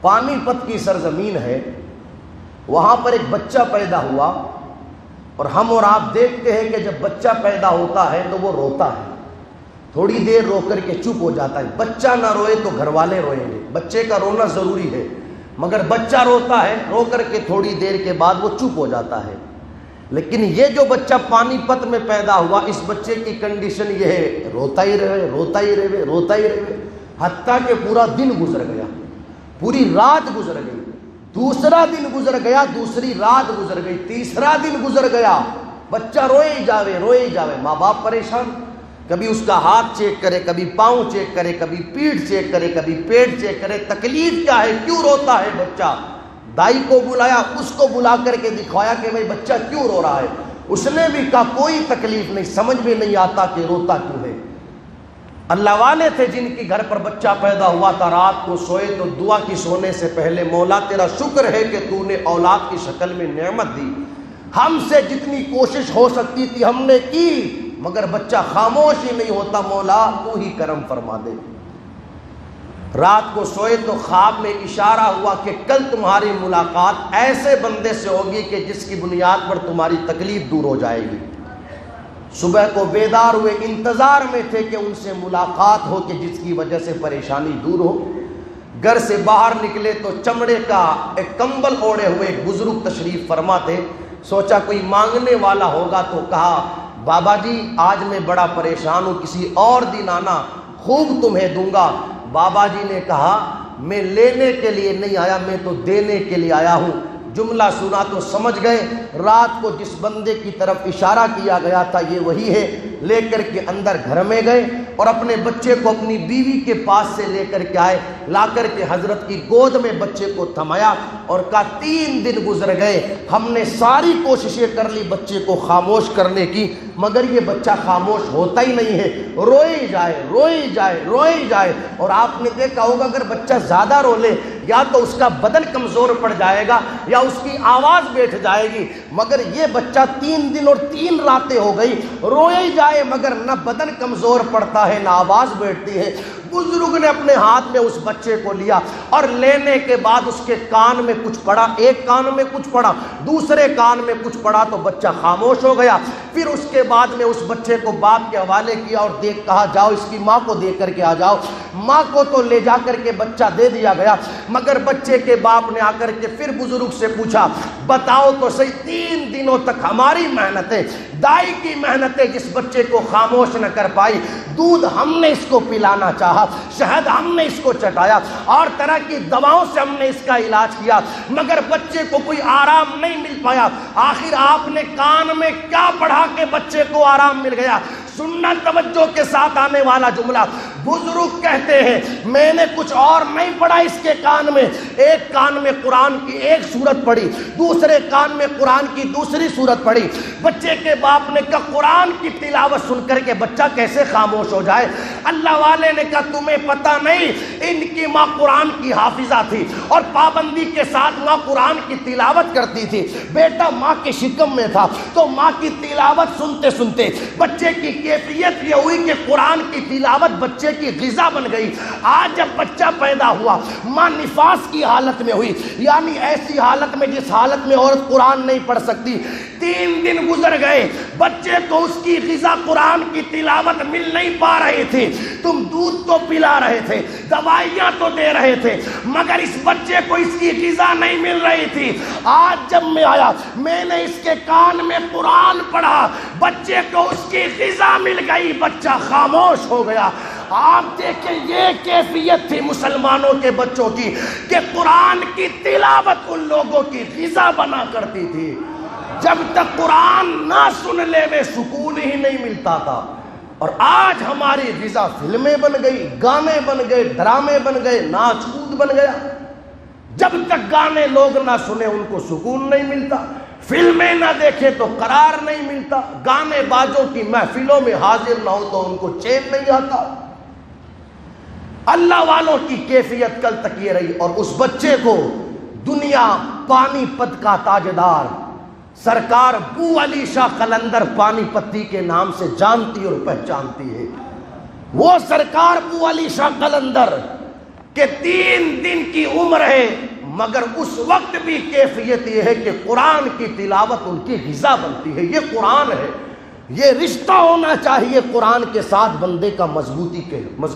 پانی پت کی سرزمین ہے، وہاں پر ایک بچہ پیدا ہوا، اور ہم اور آپ دیکھتے ہیں کہ جب بچہ پیدا ہوتا ہے تو وہ روتا ہے، تھوڑی دیر رو کر کے چپ ہو جاتا ہے۔ بچہ نہ روئے تو گھر والے روئیں گے، بچے کا رونا ضروری ہے، مگر بچہ روتا ہے، رو کر کے تھوڑی دیر کے بعد وہ چپ ہو جاتا ہے۔ لیکن یہ جو بچہ پانی پت میں پیدا ہوا، اس بچے کی کنڈیشن یہ ہے، روتا ہی رہے، روتا ہی رہے، روتا ہی رہے، حتیٰ کہ پورا دن گزر گیا، پوری رات گزر گئی، دوسرا دن گزر گیا، دوسری رات گزر گئی، تیسرا دن گزر گیا، بچہ روئے ہی جاوے، روئے ہی جاوے۔ ماں باپ پریشان، کبھی اس کا ہاتھ چیک کرے، کبھی پاؤں چیک کرے، کبھی پیٹھ چیک کرے، کبھی پیٹ چیک کرے، تکلیف کیا ہے، کیوں روتا ہے بچہ۔ دائی کو بلایا، اس کو بلا کر کے دکھوایا کہ بھائی بچہ کیوں رو رہا ہے، اس نے بھی کہا کوئی تکلیف نہیں، سمجھ میں نہیں آتا کہ روتا کیوں ہے۔ اللہ والے تھے جن کی گھر پر بچہ پیدا ہوا تھا، رات کو سوئے تو دعا کی سونے سے پہلے، مولا تیرا شکر ہے کہ تو نے اولاد کی شکل میں نعمت دی، ہم سے جتنی کوشش ہو سکتی تھی ہم نے کی، مگر بچہ خاموش ہی نہیں ہوتا، مولا تو ہی کرم فرما دے۔ رات کو سوئے تو خواب میں اشارہ ہوا کہ کل تمہاری ملاقات ایسے بندے سے ہوگی کہ جس کی بنیاد پر تمہاری تکلیف دور ہو جائے گی۔ صبح کو بیدار ہوئے، انتظار میں تھے کہ ان سے ملاقات ہو کہ جس کی وجہ سے پریشانی دور ہو۔ گھر سے باہر نکلے تو چمڑے کا ایک کمبل اوڑھے ہوئے ایک بزرگ تشریف فرما تھے، سوچا کوئی مانگنے والا ہوگا تو کہا بابا جی آج میں بڑا پریشان ہوں، کسی اور دن آنا، خوب تمہیں دوں گا۔ بابا جی نے کہا میں لینے کے لیے نہیں آیا، میں تو دینے کے لیے آیا ہوں۔ جملہ سنا تو سمجھ گئے، رات کو جس بندے کی طرف اشارہ کیا گیا تھا یہ وہی ہے۔ لے کر کے اندر گھر میں گئے اور اپنے بچے کو اپنی بیوی کے پاس سے لے کر کے آئے، لا کر کے حضرت کی گود میں بچے کو تھمایا اور کہا 3 دن گزر گئے، ہم نے ساری کوششیں کر لی بچے کو خاموش کرنے کی، مگر یہ بچہ خاموش ہوتا ہی نہیں ہے، روئے ہی جائے، روئے ہی جائے، روئے ہی جائے۔ اور آپ نے دیکھا ہوگا اگر بچہ زیادہ رو لے یا تو اس کا بدن کمزور پڑ جائے گا یا اس کی آواز بیٹھ جائے گی، مگر یہ بچہ 3 دن اور 3 راتیں ہو گئی، روئے ہی جائے، مگر نہ بدن کمزور پڑتا ہے نہ آواز بیٹھتی ہے۔ بزرگ نے اپنے ہاتھ میں اس بچے کو لیا اور لینے کے بعد اس کے کان میں کچھ پڑا، ایک کان میں کچھ پڑا، دوسرے کان میں کچھ پڑا تو بچہ خاموش ہو گیا۔ پھر اس کے بعد میں اس بچے کو باپ کے حوالے کیا اور کہا جاؤ اس کی ماں کو دے کر کے آ جاؤ۔ ماں کو تو لے جا کر کے بچہ دے دیا گیا، مگر بچے کے باپ نے آ کر کے پھر بزرگ سے پوچھا بتاؤ تو صحیح، 3 دنوں تک ہماری محنتیں، دائی کی محنتیں جس بچے کو خاموش نہ کر پائی، دودھ ہم نے اس کو پلانا چاہا، شہد ہم نے اس کو چٹایا اور طرح کی دواؤں سے ہم نے اس کا علاج کیا، مگر بچے کو کوئی آرام نہیں مل پایا۔ آخر آپ نے کان میں کیا پڑھا کہ بچے کو آرام مل گیا؟ سننا توجہ کے ساتھ آنے والا جملہ، بزرگ کہتے ہیں میں نے کچھ اور نہیں پڑھا اس کے کان میں، ایک کان میں قرآن کی ایک سورت پڑھی، دوسرے کان میں قرآن کی دوسری سورت پڑھی۔ بچے کے باپ نے کہا قرآن کی تلاوت سن کر کے بچہ کیسے خاموش ہو جائے؟ اللہ والے نے کہا تمہیں پتہ نہیں، ان کی ماں قرآن کی حافظہ تھی اور پابندی کے ساتھ ماں قرآن کی تلاوت کرتی تھی، بیٹا ماں کے شکم میں تھا تو ماں کی تلاوت سنتے سنتے بچے کی کیفیت یہ ہوئی کہ قرآن کی تلاوت بچے کی غذا بن گئی۔ آج جب بچہ پیدا ہوا ماں نفاس کی حالت میں ہوئی، یعنی ایسی حالت میں جس حالت میں عورت قرآن نہیں پڑھ سکتی۔ 3 دن گزر گئے، بچے کو اس کی غذا قرآن کی تلاوت مل نہیں پا رہی تھی۔ تم دودھ تو پلا رہے تھے، دوائیاں تو دے رہے تھے، مگر اس بچے کو اس کی غذا نہیں مل رہی تھی۔ آج جب میں آیا میں نے اس کے کان میں قرآن پڑھا، بچے کو اس کی غذا مل گئی، بچہ خاموش ہو گیا۔ آپ دیکھیں یہ کیفیت تھی مسلمانوں کے بچوں کی کہ قرآن کی تلاوت ان لوگوں کی غذا بنا کرتی تھی۔ جب تک قرآن نہ سن لے میں سکون ہی نہیں ملتا تھا، اور آج ہماری غذا فلمیں بن گئی، گانے بن گئے، ڈرامے بن گئے، ناچ کود بن گیا۔ جب تک گانے لوگ نہ سنے ان کو سکون نہیں ملتا، فلمیں نہ دیکھے تو قرار نہیں ملتا، گانے بازوں کی محفلوں میں حاضر نہ ہو تو ان کو چین نہیں آتا۔ اللہ والوں کی کیفیت کل تک یہ رہی، اور اس بچے کو دنیا پانی پت کا تاجدار سرکار بو علی شاہ قلندر پانی پتی کے نام سے جانتی اور پہچانتی ہے۔ وہ سرکار بو علی شاہ قلندر کہ 3 دن کی عمر ہے، مگر اس وقت بھی کیفیت یہ ہے کہ قرآن کی تلاوت ان کی غذا بنتی ہے۔ یہ قرآن ہے، یہ رشتہ ہونا چاہیے قرآن کے ساتھ بندے کا مضبوطی کے